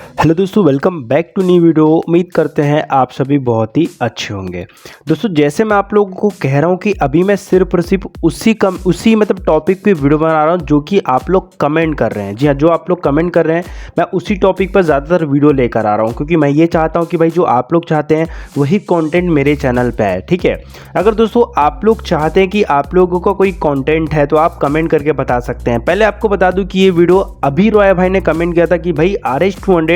Hello दोस्तों, welcome back to new video. उम्मीद करते हैं आप सभी बहुत ही अच्छे होंगे। दोस्तों, जैसे मैं आप लोगों को कह रहा हूं कि अभी मैं सिर्फ और सिर्फ उसी टॉपिक पे वीडियो बना रहा हूं जो कि आप लोग कमेंट कर रहे हैं। जी हाँ, जो आप लोग कमेंट कर रहे हैं मैं उसी टॉपिक पर ज़्यादातर वीडियो लेकर आ रहा हूँ, क्योंकि मैं ये चाहता हूँ कि भाई जो आप लोग चाहते हैं वही कॉन्टेंट मेरे चैनल पर है। ठीक है, अगर दोस्तों आप लोग चाहते हैं कि आप लोगों का कोई कॉन्टेंट है तो आप कमेंट करके बता सकते हैं। पहले आपको बता दूँ कि ये वीडियो अभी रॉय भाई ने कमेंट किया था कि भाई RS200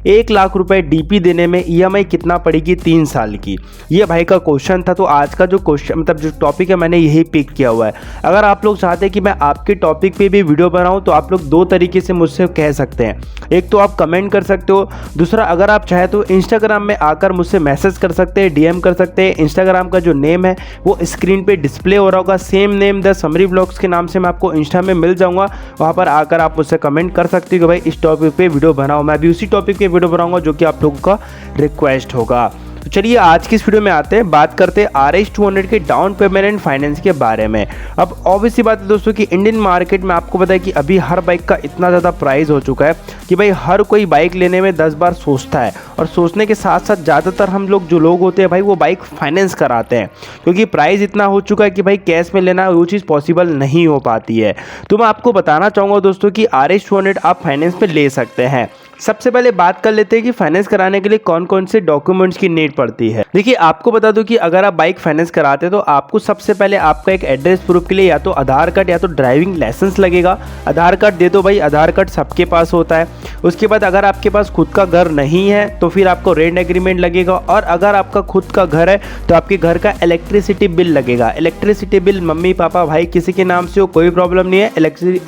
1 लाख रुपए डीपी देने में EMI कितना पड़ेगी 3 साल की। ये भाई का क्वेश्चन था, तो आज का जो क्वेश्चन जो टॉपिक है मैंने यही पिक किया हुआ है। अगर आप लोग चाहते हैं कि मैं आपके टॉपिक पे भी वीडियो बनाऊं तो आप लोग दो तरीके से मुझसे कह सकते हैं। एक तो आप कमेंट कर सकते हो, दूसरा अगर आप चाहे तो इंस्टाग्राम में आकर मुझसे मैसेज कर सकते हैं, DM कर सकते हैं। इंस्टाग्राम का जो नेम है वो स्क्रीन पे डिस्प्ले हो रहा होगा, same name the summary vlogs के नाम से मैं आपको इंस्टा में मिल जाऊंगा। वहाँ पर आकर आप मुझसे कमेंट कर सकते हो कि भाई इस टॉपिक पे वीडियो बनाओ। मैं भी उसी टॉपिक पे वीडियो बनाऊंगा जो कि आप लोगों का रिक्वेस्ट होगा। तो चलिए आज की इस वीडियो में आते हैं, बात करते हैं RS200 के डाउन पेमेंट एंड फाइनेंस के बारे में। अब ऑब्वियस सी बात है दोस्तों कि इंडियन मार्केट में आपको पता है कि अभी हर बाइक का इतना ज़्यादा प्राइस हो चुका है कि भाई हर कोई बाइक लेने में 10 बार सोचता है, और सोचने के साथ साथ ज़्यादातर हम लोग जो लोग होते हैं भाई वो बाइक फाइनेंस कराते हैं, क्योंकि प्राइस इतना हो चुका है कि भाई कैश में लेना वो चीज़ पॉसिबल नहीं हो पाती है। तो मैं आपको बताना चाहूँगा दोस्तों कि RS200 आप फाइनेंस पे ले सकते हैं। सबसे पहले बात कर लेते हैं कि फाइनेंस कराने के लिए कौन कौन से डॉक्यूमेंट्स की नीड पड़ती है। देखिए, आपको बता दूं कि अगर आप बाइक फाइनेंस कराते हैं तो आपको सबसे पहले आपका एक एड्रेस प्रूफ के लिए या तो आधार कार्ड या तो ड्राइविंग लाइसेंस लगेगा। आधार कार्ड दे दो भाई, आधार कार्ड सबके पास होता है। उसके बाद अगर आपके पास खुद का घर नहीं है तो फिर आपको रेंट एग्रीमेंट लगेगा, और अगर आपका खुद का घर है तो आपके घर का इलेक्ट्रिसिटी बिल लगेगा। इलेक्ट्रिसिटी बिल मम्मी पापा भाई किसी के नाम से हो, कोई प्रॉब्लम नहीं है,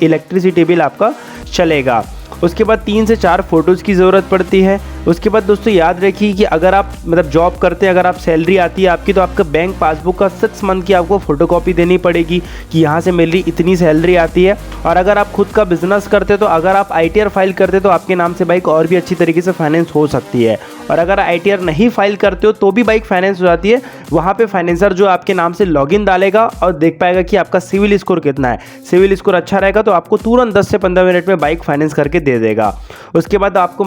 इलेक्ट्रिसिटी बिल आपका चलेगा। उसके बाद 3 से 4 फोटोज़ की ज़रूरत पड़ती है। उसके बाद दोस्तों याद रखिए कि अगर आप जॉब करते हैं, अगर आप सैलरी आती है आपकी, तो आपका बैंक पासबुक का 6 मंथ की आपको फोटोकॉपी देनी पड़ेगी कि यहाँ से मेरी इतनी सैलरी आती है। और अगर आप खुद का बिजनेस करते हो तो अगर आप ITR फाइल करते हो तो आपके नाम से बाइक और भी अच्छी तरीके से फाइनेंस हो सकती है। और अगर ITR नहीं फाइल करते हो तो भी बाइक फाइनेंस हो जाती है। वहाँ पर फाइनेंसर जो आपके नाम से लॉगिन डालेगा और देख पाएगा कि आपका सिविल स्कोर कितना है। सिविल स्कोर अच्छा रहेगा तो आपको तुरंत 10 से 15 मिनट में बाइक फाइनेंस करके दे देगा। उसके बाद आपको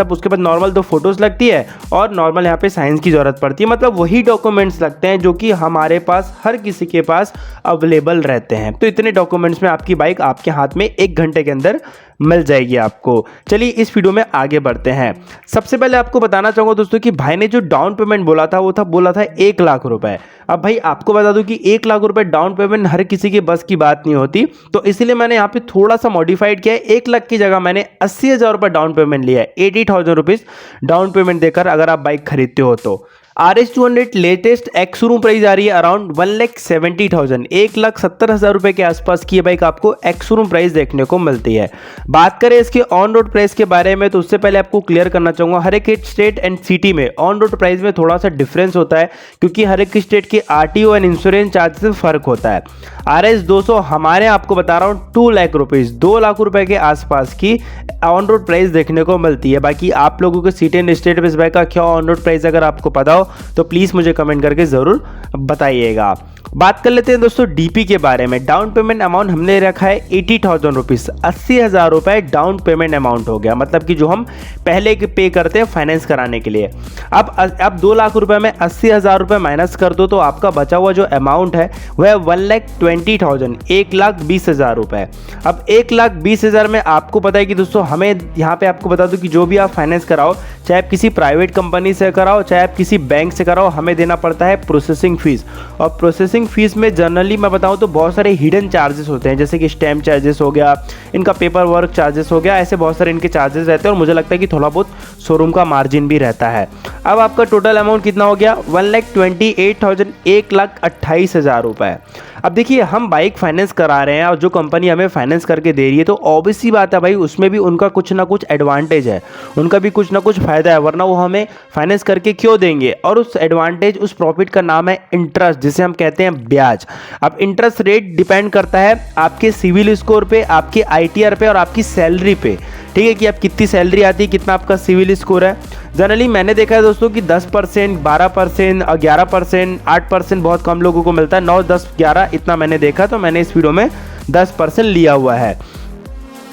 उसके बाद नॉर्मल 2 फोटोज़ लगती है और नॉर्मल यहाँ पे साइंस की ज़रूरत पड़ती है। मतलब वही डॉक्यूमेंट्स लगते हैं जो कि हमारे पास हर किसी के पास अवेलेबल रहते हैं। तो इतने डॉक्यूमेंट्स में आपकी बाइक आपके हाथ में 1 घंटे के अंदर मिल जाएगी आपको। चलिए इस वीडियो में आगे बढ़ते हैं। सबसे पहले आपको बताना चाहूँगा दोस्तों कि भाई ने जो डाउन पेमेंट बोला था वो बोला था 1 लाख रुपए। अब भाई आपको बता दूं कि 1 लाख रुपए डाउन पेमेंट हर किसी के बस की बात नहीं होती, तो इसलिए मैंने यहाँ पे थोड़ा सा मॉडिफाइड किया है। 1 लाख की जगह मैंने 80,000 रुपये डाउन पेमेंट लिया है। 80,000 रुपीज़ डाउन पेमेंट देकर अगर आप बाइक खरीदते हो तो RS200 latest ex showroom price आ रही है अराउंड 1,70,000, 1,70,000 रुपए के आसपास की बाइक आपको एक्स शोरूम प्राइस देखने को मिलती है। बात करें इसके ऑन रोड प्राइस के बारे में तो उससे पहले आपको क्लियर करना चाहूँगा, हर एक स्टेट एंड सिटी में ऑन रोड प्राइस में थोड़ा सा डिफरेंस होता है, क्योंकि हर एक स्टेट के RTO एंड इंश्योरेंस चार्जेस में फ़र्क होता है। RS200 हमारे आपको बता रहा हूँ 2 लाख रुपीज़, 2 लाख रुपए के आसपास की ऑन रोड प्राइस देखने को मिलती है। बाकी आप लोगों के सिटी एंड स्टेट में इस बाइक का क्या ऑन रोड प्राइस अगर आपको पता हो तो प्लीज़ मुझे कमेंट करके ज़रूर बताइएगा। बात कर लेते हैं दोस्तों DP के बारे में। डाउन पेमेंट अमाउंट हमने रखा है 80,000 रुपीज़, 80,000 रुपये डाउन पेमेंट अमाउंट हो गया, मतलब कि जो हम पहले पे करते हैं फाइनेंस कराने के लिए। अब 2 लाख रुपए में 80,000 रुपये माइनस कर दो तो आपका बचा हुआ जो अमाउंट है वह 1,20,000, 1,20,000 रुपये। अब 1,20,000 में आपको पता है कि दोस्तों हमें यहाँ पे आपको बता दूँ कि जो भी आप फाइनेंस कराओ, चाहे आप किसी प्राइवेट कंपनी से कराओ चाहे आप किसी बैंक से कराओ, हमें देना पड़ता है प्रोसेसिंग फीस। और प्रोसेसिंग फीस में जनरली मैं बताऊं तो बहुत सारे हिडन चार्जेस होते हैं, जैसे कि स्टैम्प चार्जेस हो गया, इनका पेपर वर्क चार्जेस हो गया, ऐसे बहुत सारे इनके चार्जेस रहते हैं। और मुझे लगता है कि थोड़ा बहुत शोरूम का मार्जिन भी रहता है। अब आपका टोटल अमाउंट कितना हो गया 1,28,000, 1,28,000 रुपये। अब देखिए हम बाइक फाइनेंस करा रहे हैं और जो कंपनी हमें फाइनेंस करके दे रही है तो ऑब्वियस सी बात है भाई उसमें भी उनका कुछ ना कुछ एडवांटेज है, उनका भी कुछ ना कुछ फ़ायदा है, वरना वो हमें फाइनेंस करके क्यों देंगे। और उस एडवांटेज उस प्रॉफिट का नाम है इंटरेस्ट, जिसे हम कहते हैं ब्याज। अब इंटरेस्ट रेट डिपेंड करता है आपके सिविल स्कोर पे, आपके ITR पे और आपकी सैलरी पे। ठीक है, कि आप कितनी सैलरी आती है, कितना आपका सिविल स्कोर है। जनरली मैंने देखा है दोस्तों कि 10%, 12%, 11%, 8% बहुत कम लोगों को मिलता है। 9, 10, 11 इतना मैंने देखा, तो मैंने इस वीडियो में 10% लिया हुआ है।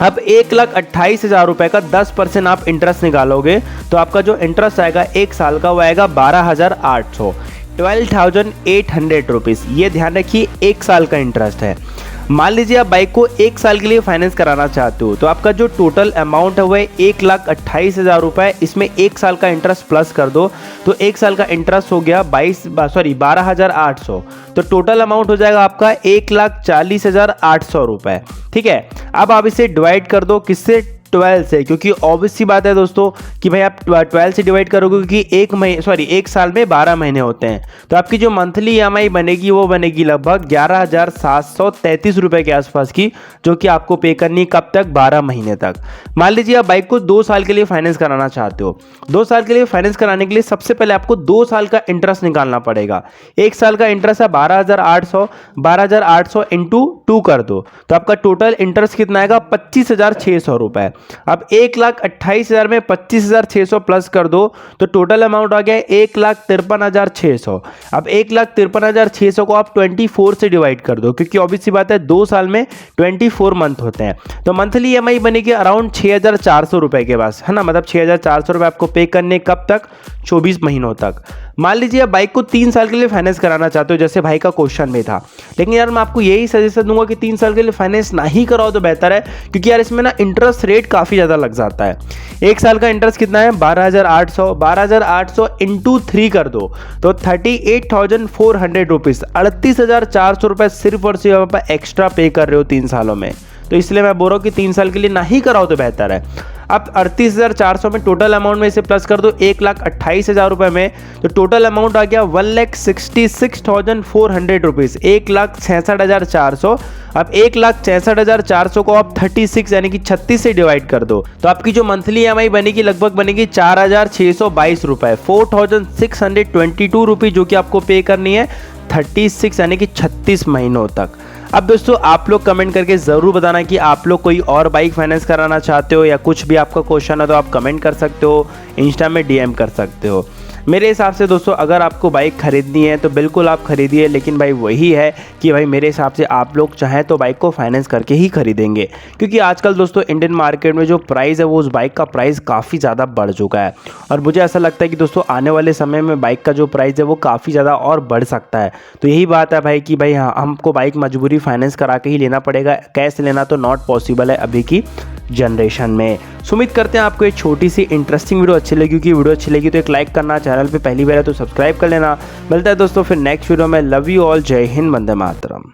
अब 1,28,000 रुपये का 10% आप इंटरेस्ट निकालोगे तो आपका जो इंटरेस्ट आएगा एक साल का वो आएगा 12,800, 12,800 रुपीज़। ये ध्यान रखिए, एक साल का इंटरेस्ट है। मान लीजिए आप बाइक को एक साल के लिए फाइनेंस कराना चाहते हो तो आपका जो टोटल अमाउंट है वो है 1,28,000 रुपये। इसमें एक साल का इंटरेस्ट प्लस कर दो तो एक साल का इंटरेस्ट हो गया 12,800, तो टोटल अमाउंट हो जाएगा आपका 1,40,800 रुपये। ठीक है, अब आप इसे डिवाइड कर दो किससे, 12 से, क्योंकि ऑब्वियस सी बात है दोस्तों कि भाई आप 12 से डिवाइड करोगे क्योंकि एक साल में 12 महीने होते हैं। तो आपकी जो मंथली EMI बनेगी वो बनेगी लगभग 11,733 रुपये के आसपास की, जो कि आपको पे करनी है कब तक, 12 महीने तक। मान लीजिए आप बाइक को 2 साल के लिए फाइनेंस कराना चाहते हो। 2 साल के लिए फाइनेंस कराने के लिए सबसे पहले आपको 2 साल का इंटरेस्ट निकालना पड़ेगा। एक साल का इंटरेस्ट है 12,800 इंटू 2 कर दो तो आपका टोटल इंटरेस्ट कितना आएगा, 25,600 रुपये। अब 1,28,000 में 25,600 प्लस कर दो तो टोटल अमाउंट आ गया 1,53,600। अब 1,53,600 को आप 24 से डिवाइड कर दो, क्योंकि ऑब्वियस सी बात है 2 साल में 24 मंथ होते हैं। तो मंथली EMI बनेगी अराउंड 6,400 रुपए के पास, है ना, मतलब 6,400 रुपये आपको पे करने कब तक, 24 महीनों तक। मान लीजिए आप बाइक को 3 साल के लिए फाइनेंस कराना चाहते हो, जैसे भाई का क्वेश्चन में था, लेकिन यार मैं आपको यही सजेशन दूंगा कि 3 साल के लिए फाइनेंस ना ही कराओ तो बेहतर है, क्योंकि यार इसमें ना इंटरेस्ट रेट काफ़ी ज़्यादा लग जाता है। एक साल का इंटरेस्ट कितना है, 12,800 इंटू 3 कर दो तो 38,400 रुपीज़, 38,400 रुपये सिर्फ और सिर्फ आप एक्स्ट्रा पे कर रहे हो 3 सालों में। तो इसलिए मैं बोल रहा हूँ कि 3 साल के लिए ना ही कराओ तो बेहतर है। अब 38,400 में टोटल अमाउंट में इसे प्लस कर दो 1,28,000 रुपये में, तो टोटल अमाउंट आ गया 1,66,400 रुपीज़, 1,66,400। अब 1,66,400 को आप 36 यानी कि 36 से डिवाइड कर दो तो आपकी जो मंथली EMI बनेगी लगभग बनेगी 4,622 रुपये, 4,622 रुपीज़, जो कि आपको पे करनी है 36 यानी कि 36 महीनों तक। अब दोस्तों आप लोग कमेंट करके ज़रूर बताना कि आप लोग कोई और बाइक फाइनेंस कराना चाहते हो या कुछ भी आपका क्वेश्चन है तो आप कमेंट कर सकते हो, इंस्टा में DM कर सकते हो। मेरे हिसाब से दोस्तों अगर आपको बाइक खरीदनी है तो बिल्कुल आप खरीदिए, लेकिन भाई वही है कि भाई मेरे हिसाब से आप लोग चाहें तो बाइक को फाइनेंस करके ही खरीदेंगे, क्योंकि आजकल दोस्तों इंडियन मार्केट में जो प्राइस है वो उस बाइक का प्राइस काफ़ी ज़्यादा बढ़ चुका है। और मुझे ऐसा लगता है कि दोस्तों आने वाले समय में बाइक का जो प्राइस है वो काफ़ी ज़्यादा और बढ़ सकता है। तो यही बात है भाई कि भाई हाँ, हमको बाइक मजबूरी फाइनेंस करा के ही लेना पड़ेगा, कैश लेना तो नॉट पॉसिबल है अभी की जनरेशन में। उम्मीद करते हैं आपको एक छोटी सी इंटरेस्टिंग वीडियो अच्छी लगी, क्योंकि वीडियो अच्छी लगी तो एक लाइक करना, चैनल पे पहली बार है तो सब्सक्राइब कर लेना। मिलता है दोस्तों फिर नेक्स्ट वीडियो में। लव यू ऑल, जय हिंद, वंदे मातरम।